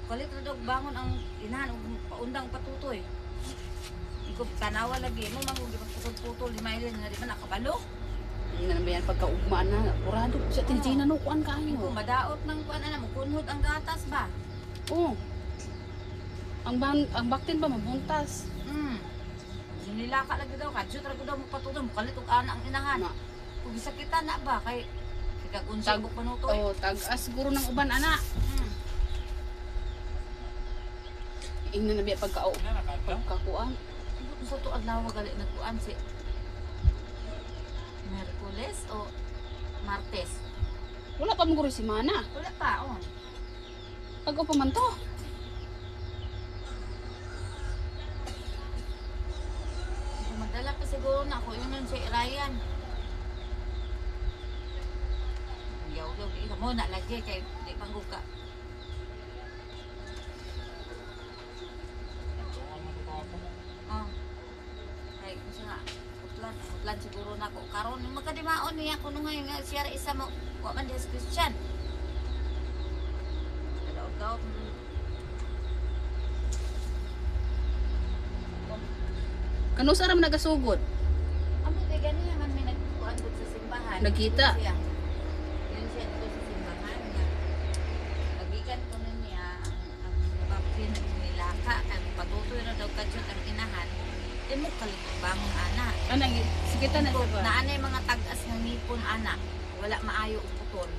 Kalit na daw bangon ang inahan ug paundang patutoy. Ikaw tanawa lagi mo mangugi pagputol-putol di mailin nga di man nakabalo. Nga naman yan pagkaugmaan na. Urado sa tinjina no kuan Ikaw kayo. madaot ng kuan ana mo kunhod ang gatas ba? Oo. Ang baktin pa mabuntas. Nilaka lagi daw kadyo ra daw mo patutoy mo kalit ug ana ang inahan. Na. Kung gisakitan na ba kay kag unsay buk panutoy. Oh, tag-as siguro ng uban ana. Ingnan na biya pagkakuan. Sa to adlaw gali nagkuan si Miyerkules o Martes. Wala pa mo si Mana. Wala pa oh. Pag pa man to. Magdala pa siguro na ako yun si Ryan. Yaw-yaw di ka mo na lagi kay di pangguka. Oh. Kay kasi nga utlan siguro na ako karon magkadimaon niya ako nung ngayon nga siya ra isa mo wa man des Christian. Daw Kano sa ram nagasugod? Amo kay ganiya man may nagkuan gud sa simbahan. Nagkita? Yun siya dito sa simbahan nga. Nagikan ko na niya ang babkin nilaka ang patutoy na daw kadyot ang inahan. Di mo kalit bangon ana. Ana sikita na siya ba? Na anay mga tag-as ng ngipon ana. Wala maayo og putol.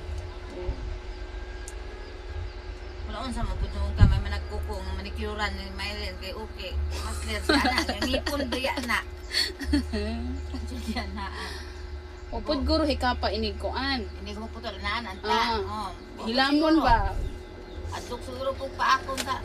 Wala unsa mapudong ka may managkuko nga manikyuran ni Mylen kay okay. Mas clear sa ana nga ngipon diya na. Diya na. Upod guro hikapa inig kuan. Hindi ko putol na anta. Hilamon ba? Adtok siguro po pa ako sa